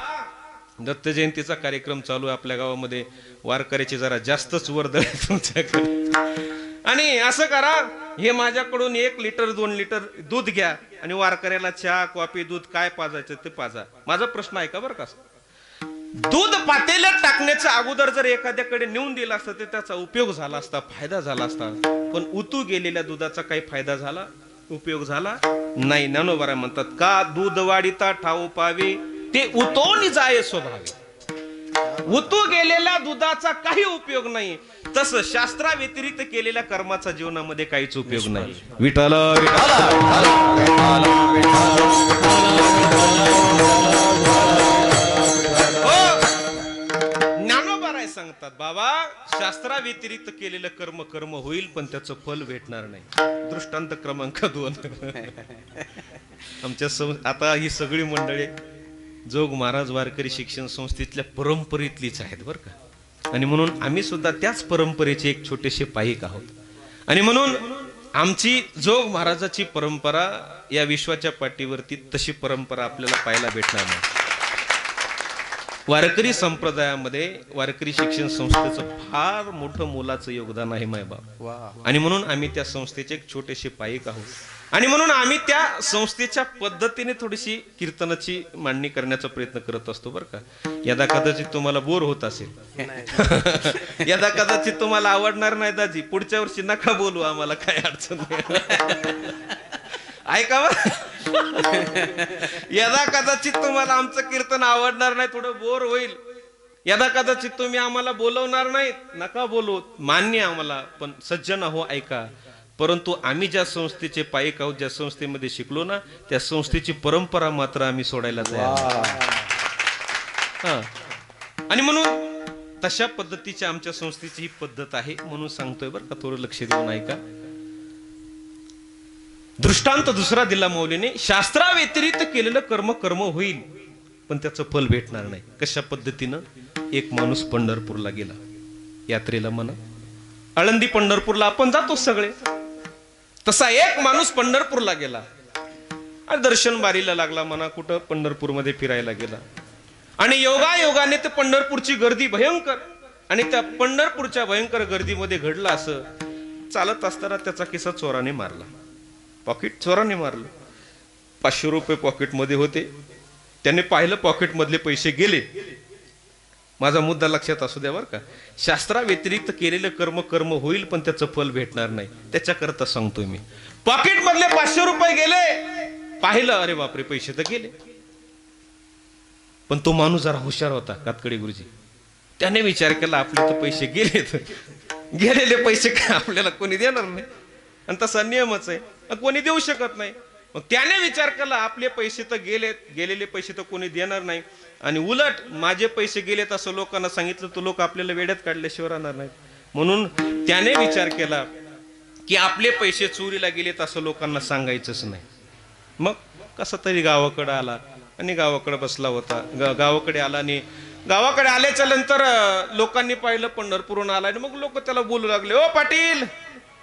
दत्त जयंतीचा कार्यक्रम चालू आहे आपल्या गावामध्ये, वारकऱ्याची जरा जास्तच वर्दळ आहे तुमच्याकडे, आणि असं करा, हे माझ्याकडून 1 लिटर 2 लिटर दूध घ्या आणि वारकऱ्याला चहा कॉफी दूध काय पाजायचं ते पाजा. माझा प्रश्न आहे का बरं का, दूध पातेल्यात टाकण्याच्या अगोदर जर एखाद्याकडे नेऊन दिला असतं तर त्याचा उपयोग झाला असता, फायदा झाला असता. पण उतू गेलेल्या दुधाचा काही फायदा झाला, उपयोग झाला नाही. ज्ञानोबा म्हणतात, का दूध वाढीता ठाऊ पावे ते उतोनी जाय स्वभावे. उतू गेलेल्या दुधाचा काही उपयोग नाही, तसं शास्त्राव्यतिरिक्त केलेल्या कर्माचा जीवनामध्ये काहीच उपयोग नाही. विठ्ठल ज्ञानोबाराय सांगतात, बाबा शास्त्राव्यतिरिक्त केलेलं कर्म कर्म होईल, पण त्याचं फल भेटणार नाही. दृष्टांत क्रमांक 2 आमच्या आता ही सगळी मंडळी जोग महाराज वारकरी शिक्षण संस्थेतल्या परंपरेतलीच आहेत बरं का, आणि म्हणून आम्ही सुद्धा त्याच परंपरेचे एक छोटेसे पाईक आहोत. आणि म्हणून आमची जोग महाराजाची परंपरा या विश्वाच्या पाठीवरती तशी परंपरा आपल्याला पाहायला भेटणार नाही. वारकरी संप्रदायामध्ये वारकरी शिक्षण संस्थेचं फार मोठं मोलाचं योगदान आहे मायबाप, आणि म्हणून आम्ही त्या संस्थेचे एक छोटेसे पाईक आहोत. आणि म्हणून आम्ही त्या संस्थेच्या पद्धतीने थोडीशी कीर्तनाची मांडणी करण्याचा प्रयत्न करत असतो बरं का. यदा कदाचित तुम्हाला बोर होत असेल, यदा कदाचित तुम्हाला आवडणार नाही दाजी, पुढच्या वर्षी नका बोलू, आम्हाला काय अडचण नाही. ऐका यदा कदाचित तुम्हाला आमचं कीर्तन आवडणार नाही, थोडं बोर होईल, यदा कदाचित तुम्ही आम्हाला बोलवणार नाही, नका बोलू, मान्य आम्हाला, पण सज्जन हो ऐका. परंतु आम्ही ज्या संस्थेचे पाईक आहोत, ज्या संस्थेमध्ये शिकलो ना, त्या संस्थेची परंपरा मात्र आम्ही सोडायला तयार. आणि म्हणून तशा पद्धतीची आमच्या संस्थेची ही पद्धत आहे, म्हणून सांगतोय बरं का, थोडं लक्ष देऊन ऐका. दृष्टांत दुसरा दिला मौलीने, शास्त्राव्यतिरिक्त केलेलं कर्म कर्म होईल, पण त्याचं फल भेटणार नाही. कशा पद्धतीनं? एक माणूस पंढरपूरला गेला यात्रेला, म्हणा आळंदी पंढरपूरला आपण जातो सगळे, तसा एक माणूस पंढरपूरला गेला आणि दर्शन बारीला लागला, म्हणा कुठं पंढरपूरमध्ये फिरायला गेला, आणि योगायोगाने ते पंढरपूरची गर्दी भयंकर, आणि त्या पंढरपूरच्या भयंकर गर्दीमध्ये घडलं असं, चालत असताना त्याचा किस्सा चोराने मारला, पॉकेट चोराने मारलं. 500 रुपये पॉकेटमध्ये होते, त्याने पाहिलं पॉकेट मधले पैसे गेले, माझा मुद्दा लक्षात असू द्या बरं का. शास्त्राव्यतिरिक्त केलेलं कर्म कर्म होईल, पण त्याचं फल भेटणार नाही. त्याच्याकरता सांगतोय मी. पॉकेट मधले 500 रुपये गेले, पाहिलं अरे बापरे पैसे तर गेले. पण तो माणूस जरा हुशार होता, कातकडी गुरुजी. त्याने विचार केला आपले तर पैसे गेलेत, गेलेले पैसे काय आपल्याला कोणी देणार नाही, आणि तसा नियमच आहे, कोणी देऊ शकत नाही. मग त्याने विचार केला आपले पैसे तर गेलेत, गेलेले पैसे तर कोणी देणार नाही, आणि उलट माझे पैसे गेलेत असं लोकांना सांगितलं तर लोक आपल्याला वेड्यात काढल्याशिवाय राहणार नाहीत. म्हणून त्याने विचार केला की आपले पैसे चोरीला गेलेत असं लोकांना सांगायचंच नाही. मग कसा तरी गावाकडे आला आणि गावाकडे बसला होता. गावाकडे आला आणि गावाकडे आल्याच्या नंतर लोकांनी पाहिलं पंढरपूरहून आला, आणि मग लोक त्याला बोलू लागले, ओ पाटील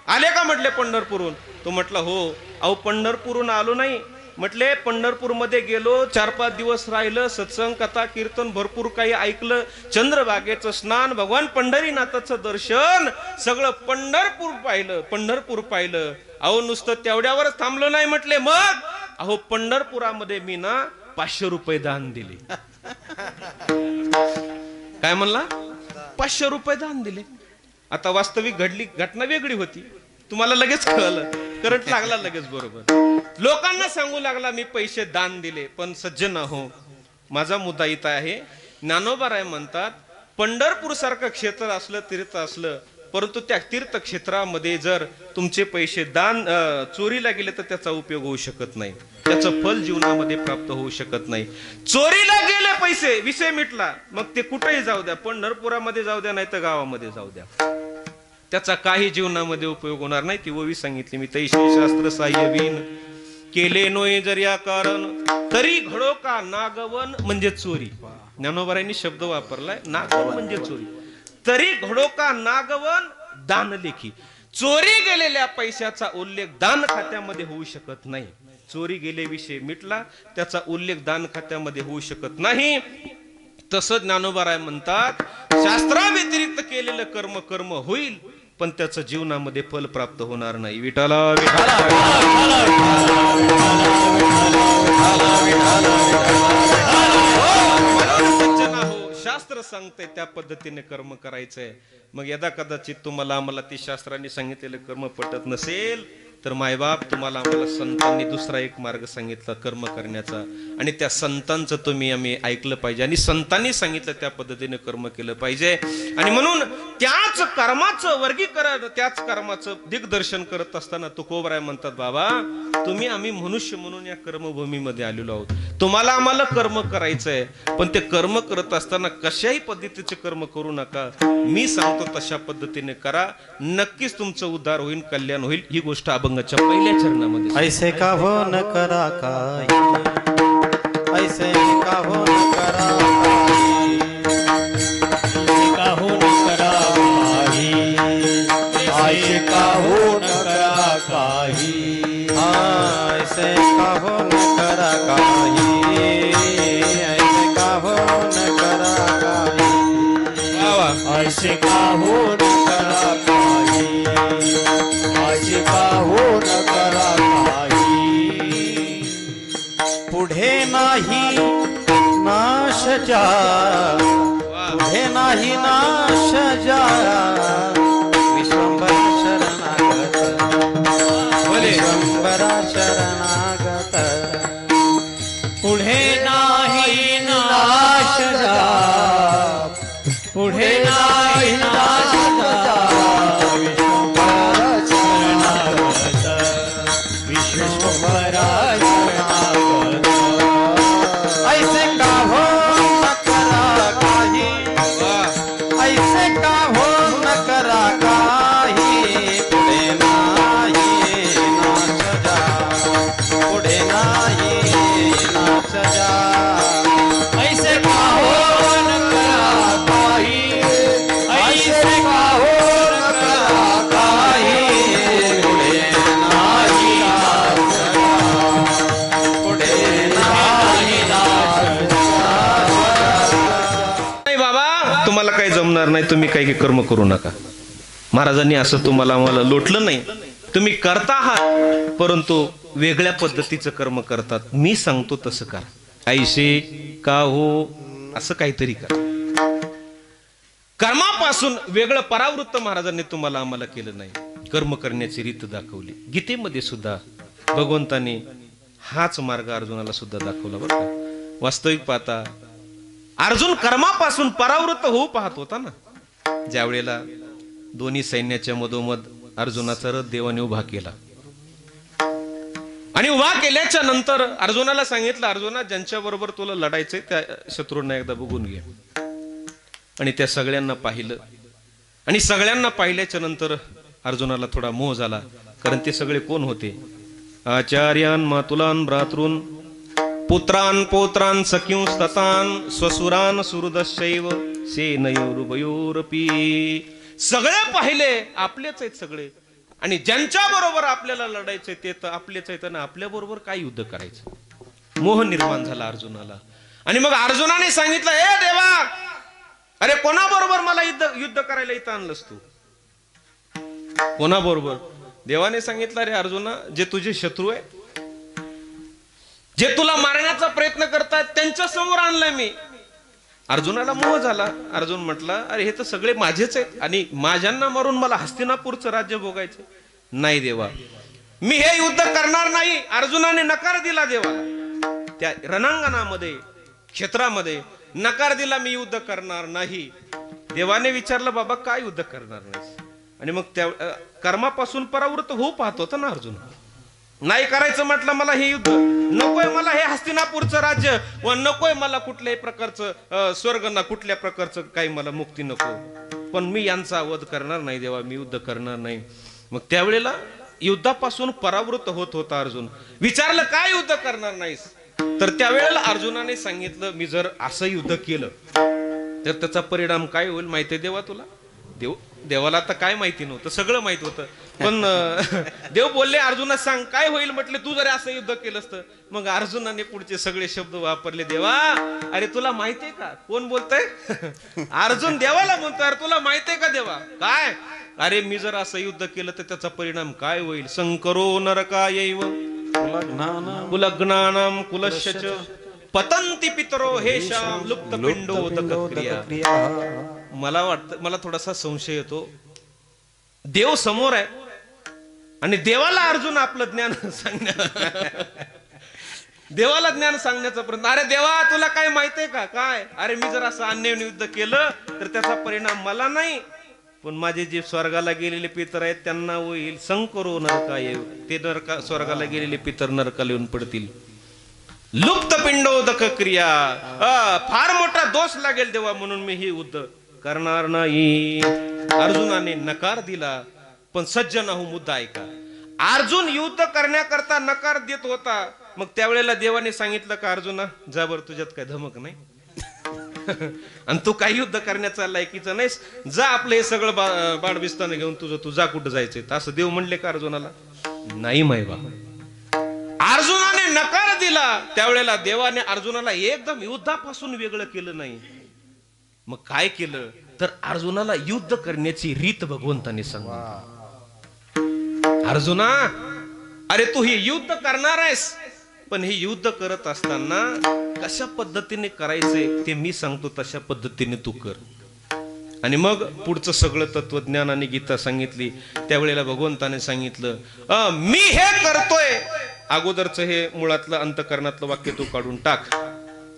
आले का म्हटले पंढरपूरहून. तो म्हटला हो. अहो पंढरपूरहून आलो नाही म्हटले, पंढरपूरमध्ये गेलो, 4-5 दिवस राहिलं, सत्संग कथा कीर्तन भरपूर काही ऐकलं, चंद्रभागेचं स्नान, भगवान पंढरीनाथाचं दर्शन, सगळं पंढरपूर पाहिलं. अहो नुसतं तेवढ्यावरच थांबलो नाही म्हटले, मग अहो पंढरपुरामध्ये मी ना 500 रुपये दान दिले. काय म्हणला? 500 रुपये दान दिले. आता वास्तविक घडली घटना वेगळी होती, तुम्हाला लगेच कळलं, करंट लागला लगेच बरोबर. लोकांना सांगू लागला मी पैसे दान दिले. पण सज्जन हो, माझा मुद्दा इथं आहे. ज्ञानोबाराय म्हणतात पंढरपूर सारखं क्षेत्र असलं, तीर्थ असलं, परंतु त्या तीर्थक्षेत्रामध्ये जर तुमचे पैसे दान चोरीला गेले तर त्याचा उपयोग होऊ शकत नाही, त्याचं फल जीवनामध्ये प्राप्त होऊ शकत नाही. चोरीला गेले पैसे, विषय मिटला. मग ते कुठेही जाऊ द्या, पंढरपुरामध्ये जाऊ द्या नाही तर गावामध्ये जाऊ द्या, त्याचा काही जीवनामध्ये उपयोग होणार नाही. ती ओवी सांगितली मी, तैसे शास्त्र साह्यवीन केले नोय जर या कारण तरी घडो का नागवन म्हणजे चोरी. ज्ञानोबारायांनी शब्द वापरलाय, नागवन म्हणजे चोरी. तरी घडो का नागवन दान लेखी. चोरी गेलेल्या पैशाचा उल्लेख दान खात्यामध्ये होऊ शकत नाही. चोरी गेले विषय मिटला, त्याचा उल्लेख दान खात्यामध्ये होऊ शकत नाही. तसं ज्ञानोबाराय म्हणतात शास्त्राव्यतिरिक्त केलेलं कर्म कर्म होईल, पण त्याचं जीवनामध्ये फल प्राप्त होणार नाही. विठाला शास्त्र सांगते त्या पद्धतीने कर्म करायचंय. मग यदा कदाचित तुम्हाला आम्हाला ती शास्त्राने सांगितलेलं कर्म पटत नसेल तर मायबाप तुम्हाला आम्हाला संतांनी दुसरा एक मार्ग सांगितला कर्म करण्याचा, आणि त्या संतांचं तुम्ही आम्ही ऐकलं पाहिजे, आणि संतांनी सांगितलं त्या पद्धतीने कर्म केलं पाहिजे. आणि म्हणून त्याच कर्माचं वर्गीकरण, त्याच कर्माचं दिग्दर्शन करत असताना तुकोबराय म्हणतात बाबा तुम्ही आम्ही मनुष्य म्हणून या कर्मभूमीमध्ये आलेलो आहोत, तुम्हाला आम्हाला कर्म करायचंय, पण ते कर्म करत असताना कशाही पद्धतीचे कर्म करू नका. मी सांगतो तशा पद्धतीने करा, नक्कीच तुमचं उद्धार होईल, कल्याण होईल. ही गोष्ट अभंगाच्या पहिल्या चरणामध्ये. ऐसे का हो न करा काही, ऐसे का हो न करा काही, का हो न करा काही, ऐसे का हो न करा काही, ऐसे का हो न करा काही, ऐसे का हो न करा काही, ऐसे का हो न करा काही, ऐसे का हो न करा काही. पुढे नाही नाश जा, पुढे नाही नाश जा, विश्वंभर शरणागत, विश्वंभरा शरणागत. पुढे नाही नाश जा, पुढे नाही नाश जा, विश्वंभरा शरणागत, विश्वंभरा शरणागत. ऐसे का हो न करा काही, ऐसे का हो न करा काही. पुढे नाही नाश जा, पुढे नाही नाश जा. ऐसे का हो न करा काही, ऐसे का हो न करा काही. पुढे नाही नाश जा, पुढे नाही नाश नाही बाबा तुम्हाला काही जमणार नाही, तुम्ही काही कर्म करू नका. महाराजांनी असं तुम्हाला आम्हाला लोटलं नाही. तुम्ही करता आहात परंतु वेगळ्या पद्धतीचं कर्म करतात. मी सांगतो तसं करा, ऐसे का हो असं काहीतरी करा. कर्मापासून वेगळं परावृत्त महाराजांनी तुम्हाला आम्हाला केलं नाही, कर्म करण्याची रीत दाखवली. गीतेमध्ये सुद्धा भगवंताने हाच मार्ग अर्जुनाला सुद्धा दाखवला बरं का. वास्तविक पाहता अर्जुन कर्मापासून परावृत्त होऊ पाहत होता ना. ज्या वेळेला दोन्ही सैन्याच्या मधोमध अर्जुनाचा रथ देवाने उभा केला आणि उभा केल्याच्या नंतर अर्जुनाला सांगितलं, अर्जुना ज्यांच्या बरोबर तुला लढायचंय त्या शत्रूंना एकदा बघून घे. आणि त्या सगळ्यांना पाहिलं आणि सगळ्यांना पाहिल्याच्या नंतर अर्जुनाला थोडा मोह झाला. कारण ते सगळे कोण होते? आचार्यान मातुलान भ्रातॄन पुत्रान पौत्रान सख्युंस्ततान स्वसुरान सुहृदश्चैव सेनयोरुभयोरपी. सगळे पाहिले आपलेच आहेत सगळे, आणि ज्यांच्या बरोबर आपल्याला लढायचंय ते तर आपलेच आहेत ना, आपल्या बरोबर काय युद्ध करायचं? मोह निर्माण झाला अर्जुनाला. आणि मग अर्जुनाने सांगितलं, ए देवा, अरे कोणाबरोबर मला युद्ध करायला इथं आणलंस तू? कोणाबरोबर? देवाने सांगितलं, अरे अर्जुना, जे तुझे शत्रू आहे, जे तुला मारण्याचा प्रयत्न करतात, त्यांच्या समोर आणलंय मी. अर्जुनाला मोह झाला. अर्जुन म्हटला, अरे हे तर सगळे माझेच आहेत आणि माझ्यांना मारून मला हस्तिनापूरचं राज्य भोगायचं नाही देवा, मी हे युद्ध करणार नाही. अर्जुनाने नकार दिला देवाला. त्या रणांगणामध्ये, क्षेत्रामध्ये नकार दिला, मी युद्ध करणार नाही. देवाने विचारलं, बाबा काय युद्ध करणार नाही? आणि मग त्या कर्मापासून परावृत्त होऊ पाहत होता ना अर्जुन. नाही करायचं म्हटलं, मला हे युद्ध नकोय, मला हे हस्तिनापूरचं राज्य, व नकोय मला कुठल्याही प्रकारचं स्वर्ग ना कुठल्या प्रकारचं काही मला मुक्ती नको, पण मी यांचा वध करणार नाही देवा, मी युद्ध करणार नाही. मग त्यावेळेला युद्धापासून परावृत्त होत होता अर्जुन. विचारलं, काय युद्ध करणार नाहीस? तर त्यावेळेला अर्जुनाने सांगितलं, मी जर असं युद्ध केलं तर त्याचा परिणाम काय होईल माहितीये देवा तुला? देवाला आता काय माहिती नव्हतं, सगळं माहित होतं. पण देव बोलले, अर्जुना सांग काय होईल? म्हटले, तू जर असं युद्ध केलंस तर. मग अर्जुनाने पुढचे सगळे शब्द वापरले, देवा, अरे तुला माहितीये का? कोण बोलतय? अर्जुन देवाला म्हणतो, अरे तुला माहितीये का देवा? काय? अरे मी जर असं युद्ध केलं तर त्याचा परिणाम काय होईल? संकरो नरकायैव कुलग्नानाम कुलश्च पतंती पितरो हेशाम लुप्त पिंडोदक. मला वाटतं, मला थोडासा संशय येतो, देव समोर आहे आणि देवाला अर्जुन आपलं ज्ञान देवाला ज्ञान सांगण्याचा प्रयत्न. अरे देवा, तुला काय माहितीये का? काय? अरे मी जर असं अन्याय युद्ध केलं तर त्याचा परिणाम मला नाही, पण माझे जे स्वर्गाला गेलेले पितर आहेत त्यांना होईल. संकरो नरकाय, ते नरका स्वर्गाला गेलेले पितर नरकाला येऊन पडतील. लुप्त पिंडोदक क्रिया, फार मोठा दोष लागेल देवा, म्हणून मी हे युद्ध करणार नाही. अर्जुनाने नकार दिला. पण सज्जन हो, मुद्दा ऐका. अर्जुन युद्ध करण्याकरता नकार देत होता. मग त्यावेळेला देवाने सांगितलं का, अर्जुना जा बरं, तुझ्यात काय धमक नाही आणि तू काही युद्ध करण्याचा लायकीचं नाहीस, जा आपलं हे सगळं बाडबिस्तानं घेऊन तू जा, कुठं जायचंय? असं देव म्हणले का अर्जुनाला? नाही मायबा. अर्जुनाने नकार दिला. त्यावेळेला देवाने अर्जुनाला एकदम युद्धापासून वेगळं केलं नाही. मग काय केलं तर अर्जुनाला युद्ध करण्याची रीत भगवंताने सांगितली. अर्जुना, अरे तू हे युद्ध करणार आहेस, पण हे युद्ध करत असताना कशा पद्धतीने करायचंय ते मी सांगतो, तशा पद्धतीने तू कर. आणि मग पुढचं सगळं तत्वज्ञान आणि गीता सांगितली. त्यावेळेला भगवंताने सांगितलं, मी हे करतोय. अगोदरचं हे मुळातलं अंतकरणातलं वाक्य तू काढून टाक,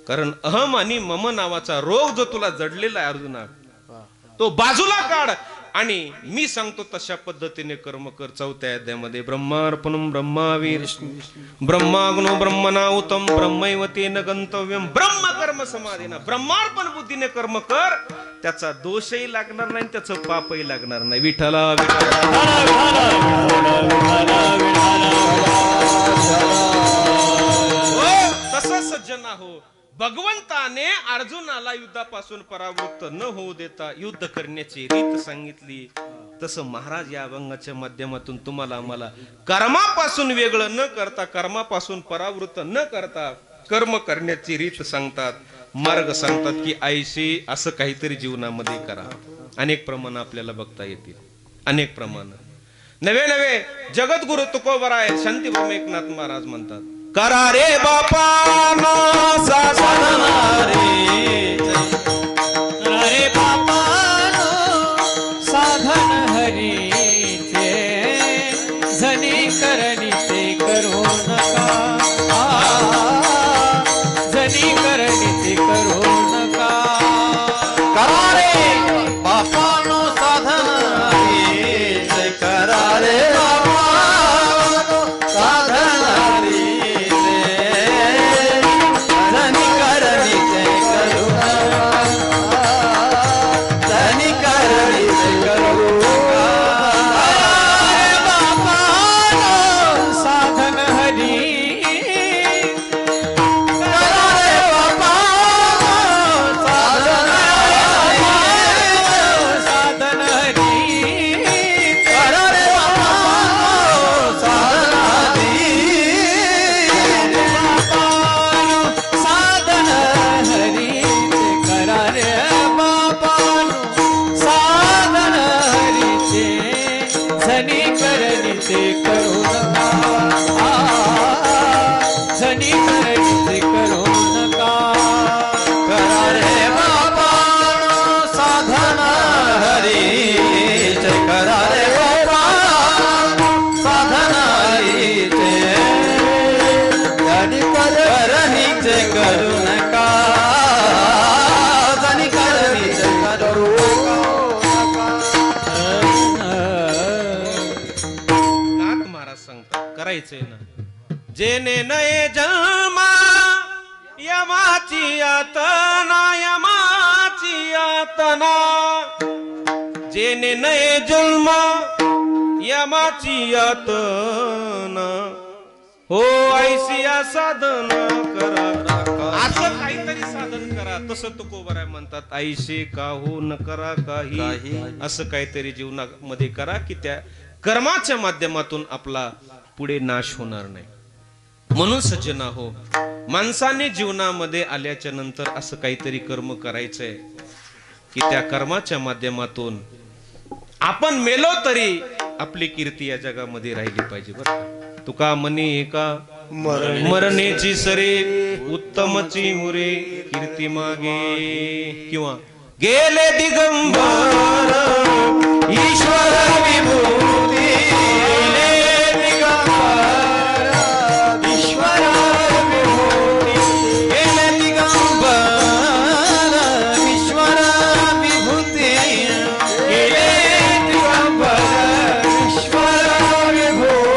कारण अहम आणि मम नावाचा रोग जो तुला जडलेला आहे अर्जुना, तो बाजूला काढ आणि मी सांगतो तशा पद्धतीने कर्म कर. 4थ्या अध्यायामध्ये ब्रह्मार्पणम ब्रह्मावीर ब्रह्माग्नो ब्रह्मणाहुतम ब्रह्मैव तेन गंतव्यम ब्रह्म कर्म समाधीना. ब्रह्मार्पण बुद्धीने कर्म कर, त्याचा दोषही लागणार नाही, त्याचं पापही लागणार नाही. विठ्ठला तसं सज्जना हो. भगवंताने अर्जुनाला युद्धापासून परावृत्त न होऊ देता युद्ध करण्याची रीत सांगितली. तसं महाराज या अभंगाच्या माध्यमातून तुम्हाला आम्हाला कर्मापासून वेगळं न करता, कर्मापासून परावृत्त न करता कर्म करण्याची रीत सांगतात, मार्ग सांगतात की ऐशी असं काहीतरी जीवनामध्ये करा. अनेक प्रमाण आपल्याला बघता येतील, अनेक प्रमाण. नवे नवे जगद्गुरु तुकोबराय शांतीप्रभू एकनाथ महाराज म्हणतात, करा रे बापाना साधना रे, रे बापानो करणीचे करू नका जनी करणीचे करू नका करा रे बापानो साधन हरीचे करा रे बापानो साधन हरीचे जनी करणीचे करू नका जनी करणीचे करू नका साधन हरी साधन हरी साधन हरी करा रे बापानो साधन हरीचे झनी करणीचे करू नका झनी करणीचे करू नका करा रे बापानो साधन हरीचे करा रे बापानो साधन हरीचे जनी करणीचे करू नका जनी करणीचे करू नका नाथ महाराज सांगतात करायचंय ना जेने नये जन्मा यमाची यातना यमाची यातना जेने नये जन्म यमाची यातना हो ऐसिया साधन करा असं काहीतरी साधन करा तसं तुकोबाराय म्हणतात ऐसे का हो न करा काही असं काहीतरी जीवनामध्ये करा की त्या कर्माच्या माध्यमातून आपला पुढे नाश होणार नाही म्हणून सज्जना हो माणसाने जीवनामध्ये आल्याच्या नंतर असं काहीतरी कर्म करायचंय की त्या कर्माच्या माध्यमातून आपण मेलो तरी आपली कीर्ती या जगामध्ये राहिली पाहिजे बरं तुका म्हणे एका मरणेची सरे उत्तमची मुरे कीर्ती मागे किंवा गेले दिगंबर ईश्वर विभूती गेले दिगंबर ईश्वर विभूती गेले दिगंबर ईश्वर विभूती गेले दिगंबर ईश्वर विभूती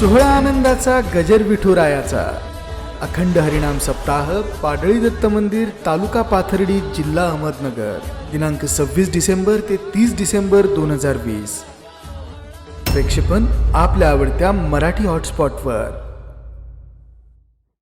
सोहळा आनंदाचा गजर विठुरायाचा अखंड हरिनाम सप्ताह पाडळी दत्त मंदिर तालुका पाथर्डी जिल्हा अहमदनगर दिनांक 26 डिसेंबर ते 30 डिसेंबर 2020 प्रेक्षेपण आपल्या आवडत्या मराठी हॉटस्पॉटवर।